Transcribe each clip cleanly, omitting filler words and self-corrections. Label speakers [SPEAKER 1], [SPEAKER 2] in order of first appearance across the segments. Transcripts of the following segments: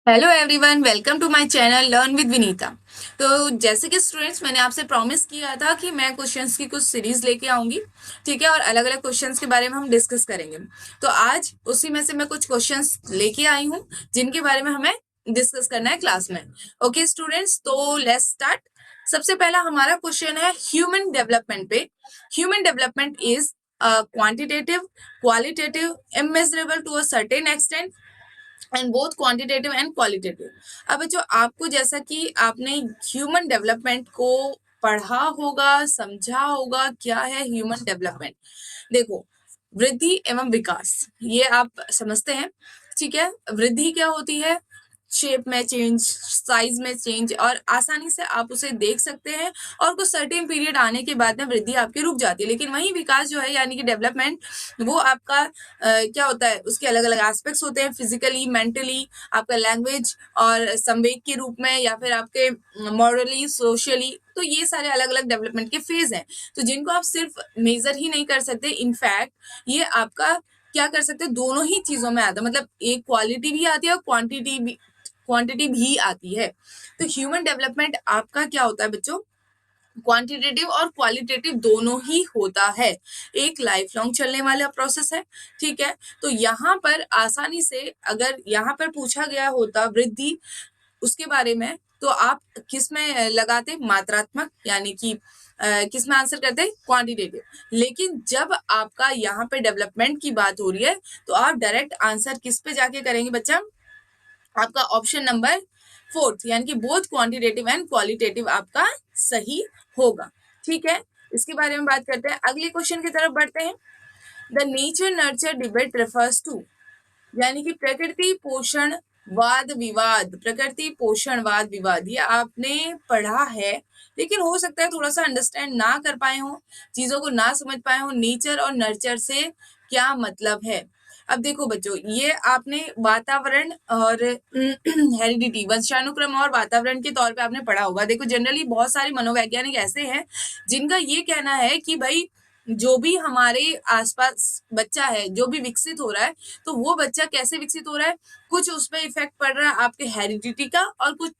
[SPEAKER 1] Hello everyone, welcome to my channel learn with Vinita. तो जैसे कि स्टूडेंट्स, मैंने आपसे प्रॉमिस किया था कि मैं क्वेश्चंस की कुछ सीरीज लेके आऊंगी, ठीक है, और अलग अलग क्वेश्चंस के बारे में हम डिस्कस करेंगे। तो आज उसी में से मैं कुछ क्वेश्चंस लेके आई हूँ जिनके बारे में हमें डिस्कस करना है क्लास में। ओके स्टूडेंट्स, तो लेट्स स्टार्ट। सबसे पहला हमारा क्वेश्चन है ह्यूमन डेवलपमेंट पे। Human development is quantitative, qualitative, immeasurable to a certain extent and both quantitative and qualitative. अब बच्चों, आपको जैसा कि आपने ह्यूमन डेवलपमेंट को पढ़ा होगा, समझा होगा, क्या है ह्यूमन डेवलपमेंट। देखो, वृद्धि एवं विकास ये आप समझते हैं, ठीक है। वृद्धि क्या होती है? शेप में चेंज, साइज में चेंज, और आसानी से आप उसे देख सकते हैं, और कुछ सर्टेन पीरियड आने के बाद में वृद्धि आपकी रुक जाती है। लेकिन वही विकास जो है, यानी कि डेवलपमेंट, वो आपका क्या होता है, उसके अलग अलग एस्पेक्ट्स होते हैं, फिजिकली, मेंटली, आपका लैंग्वेज और संवेग के रूप में, या फिर आपके मॉरली, सोशली। तो ये सारे अलग अलग डेवलपमेंट के फेज हैं, तो जिनको आप सिर्फ मेजर ही नहीं कर सकते। इनफैक्ट ये आपका क्या कर सकते हैं, दोनों ही चीजों में आता है, मतलब एक क्वालिटी भी आती है और क्वांटिटी भी आती है। तो ह्यूमन डेवलपमेंट आपका क्या होता है बच्चों, क्वांटिटेटिव और क्वालिटेटिव दोनों ही होता है। एक लाइफ लॉन्ग चलने वाला प्रोसेस है, ठीक है। तो यहाँ पर आसानी से अगर यहाँ पर पूछा गया होता वृद्धि, उसके बारे में, तो आप किस में लगाते? मात्रात्मक, यानी कि किस में आंसर करते? क्वांटिटेटिव। लेकिन जब आपका यहाँ पे डेवलपमेंट की बात हो रही है, तो आप डायरेक्ट आंसर किस पे जाके करेंगे बच्चा? आपका ऑप्शन नंबर फोर्थ, यानी कि बोथ क्वांटिटेटिव एंड क्वालिटेटिव आपका सही होगा, ठीक है। इसके बारे में बात करते हैं, अगले क्वेश्चन की तरफ बढ़ते हैं। The nature nurture debate refers to, यानी कि प्रकृति पोषण वाद विवाद। प्रकृति पोषण वाद विवाद, ये आपने पढ़ा है, लेकिन हो सकता है थोड़ा सा अंडरस्टैंड ना कर पाए हो, चीजों को ना समझ पाए हो। नेचर और नर्चर से क्या मतलब है? अब देखो बच्चों, ये आपने वातावरण और हेरिडिटी, वंशानुक्रम और वातावरण के तौर पे आपने पढ़ा होगा। देखो, जनरली बहुत सारे मनोवैज्ञानिक ऐसे हैं जिनका ये कहना है कि भाई, जो भी हमारे आसपास बच्चा है, जो भी विकसित हो रहा है, तो वो बच्चा कैसे विकसित हो रहा है, कुछ उसमें इफेक्ट पड़ रहा है आपके हेरिडिटी का, और कुछ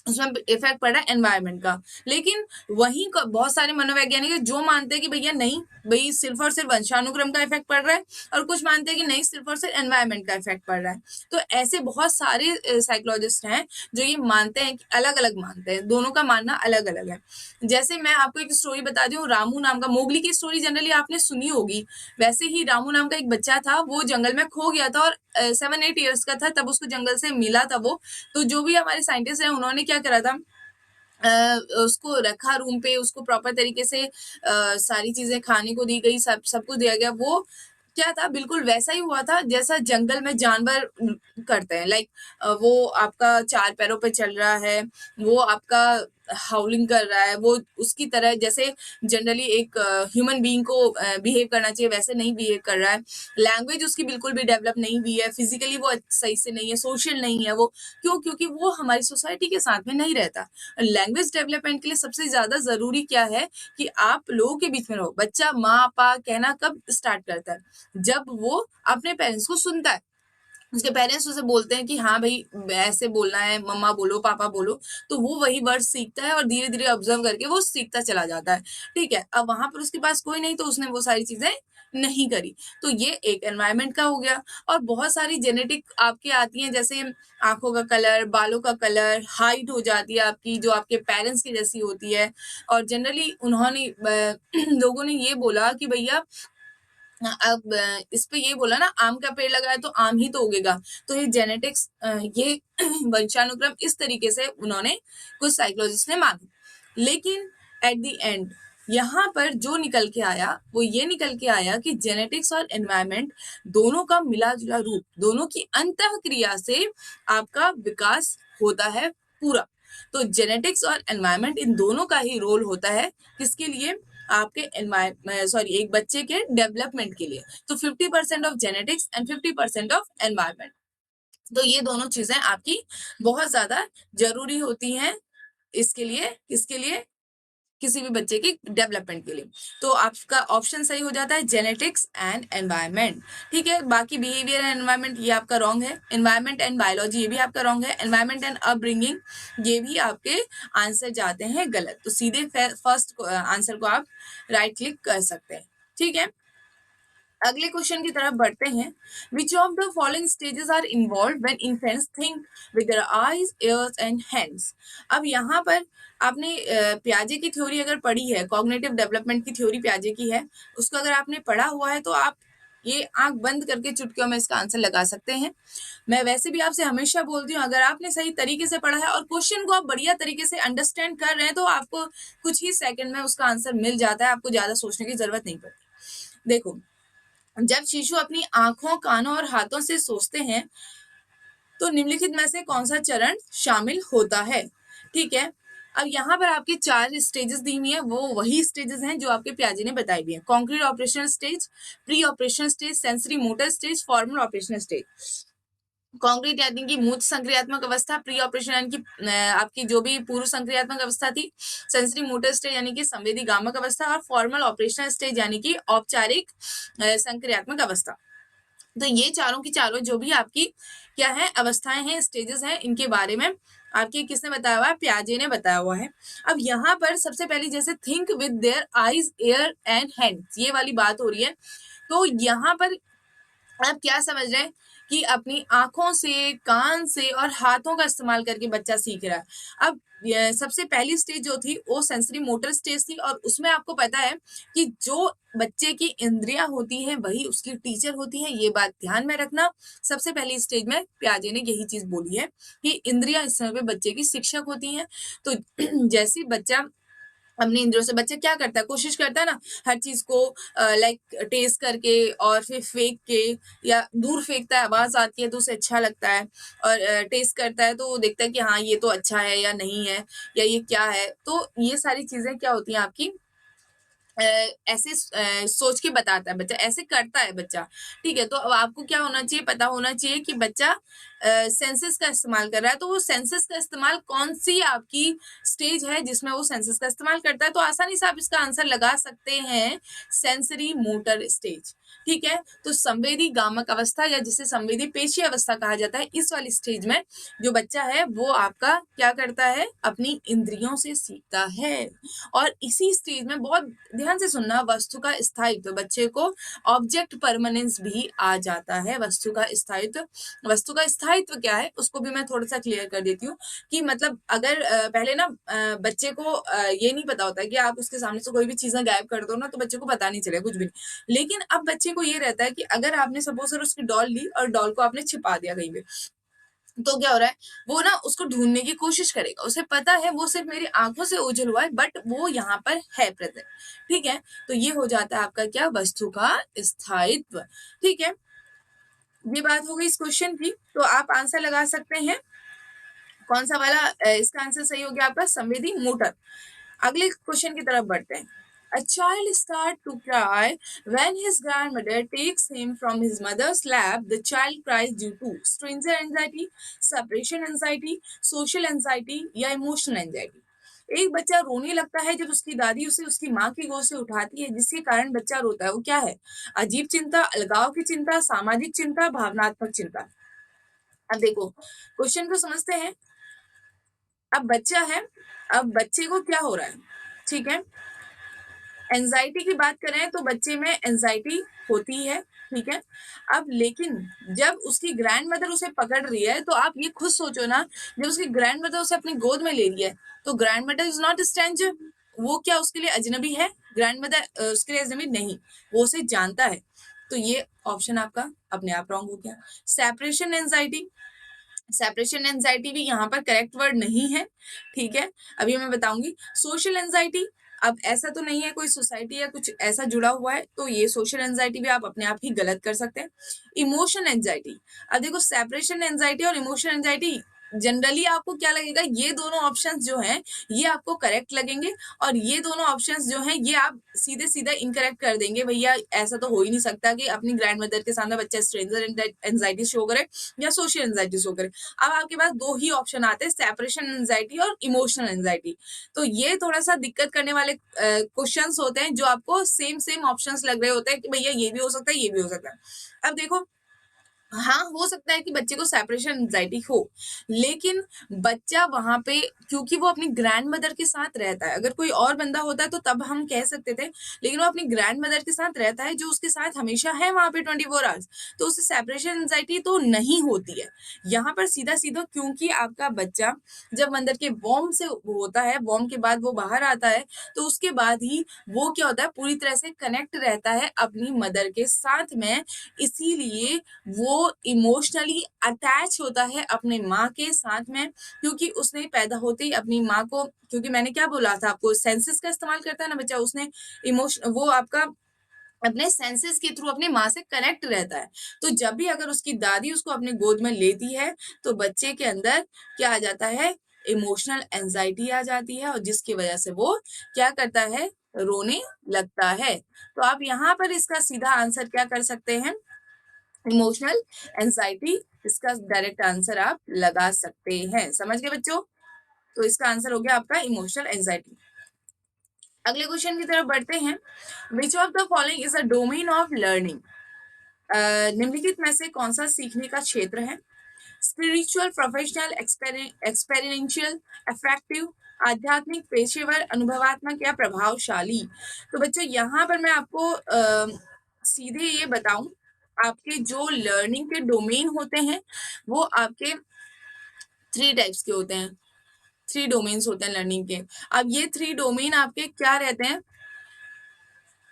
[SPEAKER 1] उसमें इफेक्ट पड़ रहा है एनवायरनमेंट का। लेकिन वहीं बहुत सारे मनोवैज्ञानिक है जो मानते हैं कि भैया नहीं, भाई सिर्फ और सिर्फ वंशानुक्रम का इफेक्ट पड़ रहा है, और कुछ मानते हैं कि नहीं, सिर्फ और सिर्फ एनवायरनमेंट का इफेक्ट पड़ रहा है। तो ऐसे बहुत सारे साइकोलॉजिस्ट हैं जो ये मानते हैं, कि अलग अलग मानते हैं, दोनों का मानना अलग अलग है। जैसे मैं आपको एक स्टोरी बता दी हूँ, रामू नाम का, मोगली की स्टोरी जनरली आपने सुनी होगी। वैसे ही रामू नाम का एक बच्चा था, वो जंगल में खो गया था, और 7-8 ईयर्स का था तब उसको जंगल से मिला था वो। तो जो भी हमारे साइंटिस्ट हैं, उन्होंने क्या करा था, उसको रखा रूम पे, उसको प्रॉपर तरीके से सारी चीजें खाने को दी गई, सब कुछ दिया गया। वो क्या था, बिल्कुल वैसा ही हुआ था जैसा जंगल में जानवर करते हैं। लाइक वो आपका चार पैरों पे चल रहा है, वो आपका हाउलिंग कर रहा है, वो उसकी तरह जैसे जनरली एक ह्यूमन बीइंग को बिहेव करना चाहिए, वैसे नहीं बिहेव कर रहा है। लैंग्वेज उसकी बिल्कुल भी डेवलप नहीं हुई है, फिजिकली वो सही से नहीं है, सोशल नहीं है वो। क्यों? क्योंकि वो हमारी सोसाइटी के साथ में नहीं रहता। लैंग्वेज डेवलपमेंट के लिए सबसे ज्यादा जरूरी क्या है, कि आप लोगों के बीच में रहो। बच्चा माँ पा कहना कब स्टार्ट करता है? जब वो अपने पेरेंट्स को सुनता है, उसके पेरेंट्स उसे बोलते हैं कि हाँ भाई, ऐसे बोलना है, मम्मा बोलो, पापा बोलो, तो वो वही वर्ड सीखता है, और धीरे धीरे ऑब्जर्व करके वो सीखता चला जाता है, ठीक है। अब वहां पर उसके पास कोई नहीं, तो उसने वो सारी चीजें नहीं करी। तो ये एक एनवायरनमेंट का हो गया। और बहुत सारी जेनेटिक आपके आती हैं, जैसे आंखों का कलर, बालों का कलर, हाइट हो जाती है आपकी, जो आपके पेरेंट्स की जैसी होती है। और जनरली उन्होंने लोगों ने ये बोला कि भैया, अब इस पे ये बोला ना, आम का पेड़ लगाया तो आम ही तो उगेगा। तो ये जेनेटिक्स, ये वंशानुक्रम, इस तरीके से उन्होंने, कुछ साइकोलॉजिस्ट ने माना। लेकिन एट द एंड यहाँ पर जो निकल के आया, वो ये निकल के आया कि जेनेटिक्स और एनवायरनमेंट दोनों का मिला जुला रूप, दोनों की अंतः क्रिया से आपका विकास होता है पूरा। तो जेनेटिक्स और एनवायरनमेंट, इन दोनों का ही रोल होता है, किसके लिए? आपके एक बच्चे के डेवलपमेंट के लिए। तो 50% of genetics and 50% of environment. तो ये दोनों चीजें आपकी बहुत ज्यादा जरूरी होती हैं, इसके लिए, किसके लिए? किसी भी बच्चे की डेवलपमेंट के लिए। तो आपका ऑप्शन सही हो जाता है जेनेटिक्स एंड एनवायरमेंट। ठीक है, बाकी बिहेवियर एंड एनवायरमेंट ये आपका रॉन्ग है। एनवायरमेंट एंड बायोलॉजी ये भी आपका रॉन्ग है। एनवायरमेंट एंड अपब्रिंगिंग ये भी आपके आंसर जाते हैं गलत। तो सीधे फर्स्ट आंसर को आप राइट क्लिक कर सकते हैं। ठीक है, अगले क्वेश्चन की तरफ बढ़ते हैं। Which of the following stages are involve when infants think with their eyes, ears and hands. अब यहाँ पर आपने पियाजे की थ्योरी अगर पढ़ी है, कॉग्निटिव डेवलपमेंट की थ्योरी पियाजे की है, उसको अगर आपने पढ़ा हुआ है तो आप ये आंख बंद करके चुटकियों में इसका आंसर लगा सकते हैं। मैं वैसे भी आपसे हमेशा बोलती हूँ, अगर आपने सही तरीके से पढ़ा है और क्वेश्चन को आप बढ़िया तरीके से अंडरस्टैंड कर रहे हैं तो आपको कुछ ही सेकंड में उसका आंसर मिल जाता है, आपको ज्यादा सोचने की जरूरत नहीं पड़ती। देखो, जब शिशु अपनी आंखों, कानों और हाथों से सोचते हैं तो निम्नलिखित में से कौन सा चरण शामिल होता है। ठीक है, अब यहाँ पर आपके 4 स्टेजेस दी हुई है, वो वही स्टेजेस हैं जो आपके पियाजे ने बताई हुई है। Concrete operational stage, pre operational stage, sensory motor stage, formal operational stage. Concrete यानी कि मूर्त संक्रियात्मक अवस्था, प्री ऑपरेशन यानी कि आपकी जो भी पूर्व संक्रियात्मक अवस्था थी, सेंसरी मोटर स्टेज यानी कि संवेदी गामक अवस्था, और फॉर्मल ऑपरेशनल स्टेज यानी कि औपचारिक संक्रियात्मक अवस्था। तो ये चारों की चारों जो भी आपकी क्या है, अवस्थाएं हैं, स्टेजेस हैं, इनके बारे में आपके किसने बताया हुआ है, पियाजे ने बताया हुआ है। अब यहाँ पर सबसे पहले जैसे think with their eyes, year and hands, ये वाली बात हो रही है। तो यहाँ पर आप क्या समझ रहे हैं कि अपनी आंखों से, कान से और हाथों का इस्तेमाल करके बच्चा सीख रहा है। अब सबसे पहली स्टेज जो थी वो सेंसरी मोटर स्टेज थी, और उसमें आपको पता है कि जो बच्चे की इंद्रियां होती हैं वही उसकी टीचर होती हैं, ये बात ध्यान में रखना। सबसे पहली स्टेज में पियाजे ने यही चीज बोली है कि इंद्रियां इस समय पे बच्चे की शिक्षक होती हैं। तो जैसे बच्चा अपनी इंद्रियों से, बच्चा क्या करता है, कोशिश करता है ना हर चीज को लाइक टेस्ट करके और फिर फेंक के, या दूर फेंकता है, आवाज आती है तो उसे अच्छा लगता है, और टेस्ट करता है तो वो देखता है कि हाँ ये तो अच्छा है या नहीं है, या ये क्या है। तो ये सारी चीजें क्या होती हैं आपकी, ऐसे सोच के बताता है बच्चा, ऐसे करता है बच्चा। ठीक है, तो अब आपको क्या होना चाहिए, पता होना चाहिए कि बच्चा सेंसेस का इस्तेमाल कर रहा है। तो वो सेंसेस का इस्तेमाल कौन सी आपकी स्टेज है जिसमें वो सेंसेस का इस्तेमाल करता है, तो आसानी से आप इसका आंसर लगा सकते हैं, सेंसरी मोटर स्टेज। ठीक है, तो संवेदी गामक अवस्था या जिसे संवेदी पेशी अवस्था कहा जाता है, इस वाली स्टेज में जो बच्चा है वो आपका क्या करता है, अपनी इंद्रियों से सीखता है। और इसी स्टेज में बहुत ध्यान से सुनना, वस्तु का स्थायित्व, बच्चे को ऑब्जेक्ट परमानेंस भी आ जाता है। वस्तु का स्थायित्व, वस्तु का स्थायित्व क्या है उसको भी मैं थोड़ा सा क्लियर कर देती हूँ कि मतलब अगर पहले ना बच्चे को ये नहीं पता होता है कि आप उसके सामने से कोई भी चीजें गायब कर दो ना तो बच्चे को पता नहीं चलेगा कुछ भी नहीं। लेकिन अब बच्चे को ये रहता है कि अगर आपने सपोज सर उसकी डॉल ली और डॉल को आपने छिपा दिया कहीं पे, तो क्या हो रहा है, वो ना उसको ढूंढने की कोशिश करेगा, उसे पता है वो सिर्फ मेरी आंखों से ओझल हुआ है बट वो यहाँ पर है प्रेजेंट। ठीक है, तो ये हो जाता है आपका क्या, वस्तु का स्थायित्व। ठीक है, ये बात हो गई इस क्वेश्चन की। तो आप आंसर लगा सकते हैं कौन सा वाला, इसका आंसर सही हो गया आपका संवेदी मोटर। अगले क्वेश्चन की तरफ बढ़ते हैं। A child starts to cry when his grandmother takes him from his mother's lap. The child cries due to stranger anxiety, separation anxiety, social anxiety या emotional anxiety. एक बच्चा रोने लगता है जब उसकी दादी उसे उसकी माँ की गोद से उठाती है, जिसके कारण बच्चा रोता है। वो क्या है, अजीब चिंता, अलगाव की चिंता, सामाजिक चिंता, भावनात्मक चिंता। अब देखो क्वेश्चन को समझते हैं। अब बच्चा है, अब बच्चे को क्या हो रहा है, ठीक है, एंजाइटी की बात करें तो बच्चे में एंजाइटी होती है। ठीक है, अब लेकिन जब उसकी ग्रैंड मदर उसे पकड़ रही है तो आप ये खुद सोचो ना, जब उसकी ग्रैंड मदर उसे अपनी गोद में ले रही है तो grand mother is not stranger, वो क्या उसके लिए अजनबी है, ग्रैंड मदर उसके लिए अजनबी नहीं, वो उसे जानता है। तो ये ऑप्शन आपका अपने आप रॉन्ग हो गया। सेपरेशन एंजाइटी, सेपरेशन एंजाइटी भी यहाँ पर करेक्ट वर्ड नहीं है। ठीक है, अभी मैं बताऊंगी। सोशल एंजाइटी, अब ऐसा तो नहीं है कोई सोसाइटी या कुछ ऐसा जुड़ा हुआ है, तो ये सोशल एंजाइटी भी आप अपने आप ही गलत कर सकते हैं। इमोशन एंजाइटी, अब देखो सेपरेशन एंजाइटी और इमोशन एंजाइटी जनरली आपको क्या लगेगा, ये दोनों ऑप्शंस जो हैं ये आपको करेक्ट लगेंगे, और ये दोनों ऑप्शंस जो हैं ये आप सीधे सीधा इनकरेक्ट कर देंगे। भैया ऐसा तो हो ही नहीं सकता कि अपनी ग्रैंड मदर के सामने बच्चा स्ट्रेंजर एंजाइटी शो करे या सोशल एंजाइटी शो करे। अब आपके पास दो ही ऑप्शन आते हैं, सेपरेशन एंजाइटी और इमोशनल एंजाइटी। तो ये थोड़ा सा दिक्कत करने वाले क्वेश्चंस होते हैं, जो आपको सेम सेम ऑप्शंस लग रहे होते हैं कि भैया ये भी हो सकता है, ये भी हो सकता है। अब देखो, हाँ, हो सकता है कि बच्चे को सेपरेशन एंजाइटी हो, लेकिन बच्चा वहां पे, क्योंकि वो अपनी ग्रैंड मदर के साथ रहता है, अगर कोई और बंदा होता है तो तब हम कह सकते थे, लेकिन वो अपनी ग्रैंड मदर के साथ रहता है जो उसके साथ हमेशा है वहां पे 24 आवर्स, तो उसे सेपरेशन एंजाइटी तो नहीं होती है। यहाँ पर सीधा सीधा, क्योंकि आपका बच्चा जब अंदर के वॉर्म से होता है, वॉर्म के बाद वो बाहर आता है, तो उसके बाद ही वो क्या होता है, पूरी तरह से कनेक्ट रहता है अपनी मदर के साथ में, इसीलिए वो इमोशनली अटैच होता है अपने माँ के साथ में, क्योंकि उसने पैदा होते ही अपनी माँ को, क्योंकि मैंने क्या बोला था आपको, सेंसेस का इस्तेमाल करता है ना बच्चा, उसने इमोशन, वो आपका अपने सेंसेस के थ्रू अपनी माँ से कनेक्ट रहता है। तो जब भी अगर उसकी दादी उसको अपने गोद में लेती है, तो बच्चे के अंदर क्या आ जाता है, इमोशनल एंजाइटी आ जाती है, और जिसकी वजह से वो क्या करता है, रोने लगता है। तो आप यहाँ पर इसका सीधा आंसर क्या कर सकते हैं, इमोशनल एंजाइटी, इसका डायरेक्ट आंसर आप लगा सकते हैं। समझ गए बच्चों? तो इसका आंसर हो गया आपका इमोशनल एंजाइटी। अगले क्वेश्चन की तरफ बढ़ते हैं। Which of the following is a domain of learning? निम्नलिखित में से कौन सा सीखने का क्षेत्र है? स्पिरिचुअल, प्रोफेशनल, एक्सपेरिमेंशियल, अफेक्टिव, आध्यात्मिक, पेशेवर, अनुभवात्मक या प्रभावशाली? तो बच्चों यहाँ पर मैं आपको सीधे ये बताऊं, आपके जो लर्निंग के डोमेन होते हैं वो आपके 3 टाइप्स के होते हैं, 3 डोमेन्स होते हैं लर्निंग के। अब ये 3 डोमेन आपके क्या रहते हैं,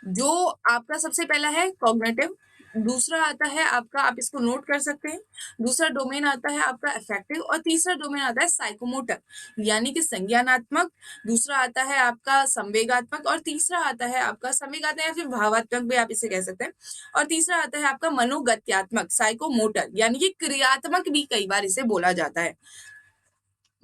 [SPEAKER 1] जो आपका सबसे पहला है कॉग्निटिव, दूसरा आता है आपका, आप इसको नोट कर सकते हैं, दूसरा डोमेन आता है आपका अफेक्टिव, और तीसरा डोमेन आता है साइकोमोटर, यानी कि संज्ञानात्मक, दूसरा आता है आपका संवेगात्मक, और तीसरा आता है आपका संवेगात्मक या फिर भावात्मक भी आप इसे कह सकते हैं, और तीसरा आता है आपका मनोगत्यात्मक, साइकोमोटर, यानी कि क्रियात्मक भी कई बार इसे बोला जाता है।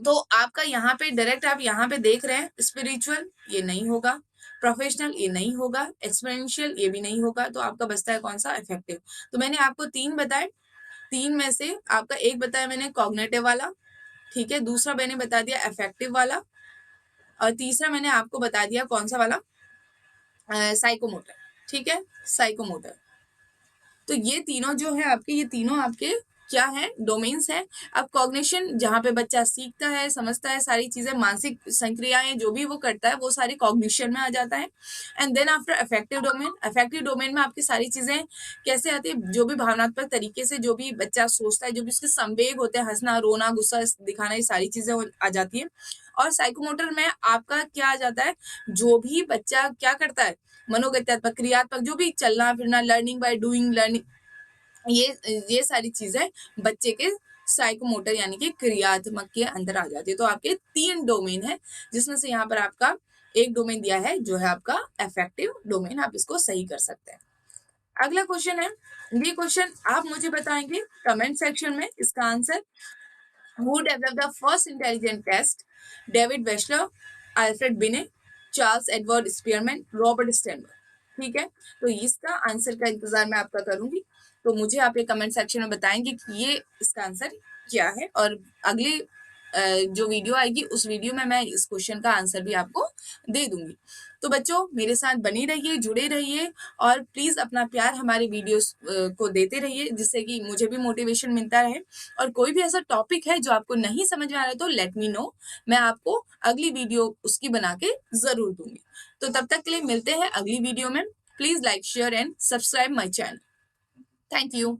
[SPEAKER 1] तो आपका यहाँ पे डायरेक्ट आप यहाँ पे देख रहे हैं, स्पिरिचुअल ये नहीं होगा, प्रोफेशनल ये नहीं होगा, एक्सपेरिमेंशियल ये भी नहीं होगा, तो आपका बचता है कौन सा, इफेक्टिव। तो मैंने आपको 3 बताए, 3 में से आपका एक बताया मैंने कॉग्निटिव वाला, ठीक है, दूसरा मैंने बता दिया इफेक्टिव वाला, और तीसरा मैंने आपको बता दिया कौन सा वाला, साइकोमोटर, ठीक है, साइकोमोटर। तो ये तीनों जो है आपके, ये तीनों आपके क्या है, डोमेन्स है। अब कॉग्निशन, जहाँ पे बच्चा सीखता है, समझता है, सारी चीजें, मानसिक संक्रियाएं जो भी वो करता है वो सारी कॉग्निशन में आ जाता है। And then after affective domain, affective domain में आपकी सारी चीजें कैसे आती है, जो भी भावनात्मक तरीके से जो भी बच्चा सोचता है, जो भी उसके संवेग होते हैं, हंसना, रोना, गुस्सा दिखाना, ये सारी चीजें आ जाती है। और साइकोमोटर में आपका क्या आ जाता है, जो भी बच्चा क्या करता है, मनोगत्यात्मक, क्रियात्मक, जो भी चलना फिरना, लर्निंग बाय डूइंग, लर्निंग, ये सारी चीजें बच्चे के साइकोमोटर यानी कि क्रियात्मक के अंदर आ जाती है। तो आपके 3 डोमेन है, जिसमें से यहाँ पर आपका एक डोमेन दिया है जो है आपका अफेक्टिव डोमेन, आप इसको सही कर सकते हैं। अगला क्वेश्चन है, ये क्वेश्चन आप मुझे बताएंगे कमेंट सेक्शन में इसका answer. Who developed the first intelligent test? David Wechsler, Alfred Binet, Charles Edward Spearman, Robert Sternberg. ठीक है, तो इसका आंसर का इंतजार मैं आपका करूंगी, तो मुझे आप ये कमेंट सेक्शन में बताएंगे कि ये इसका आंसर क्या है, और अगली जो वीडियो आएगी उस वीडियो में मैं इस क्वेश्चन का आंसर भी आपको दे दूंगी। तो बच्चों मेरे साथ बने रहिए, जुड़े रहिए, और प्लीज अपना प्यार हमारे वीडियोस को देते रहिए, जिससे कि मुझे भी मोटिवेशन मिलता रहे। और कोई भी ऐसा टॉपिक है जो आपको नहीं समझ में आ रहा है तो लेट मी नो, मैं आपको अगली वीडियो उसकी बना के जरूर दूंगी। तो तब तक के लिए मिलते हैं अगली वीडियो में। Please like, share and subscribe my channel. Thank you.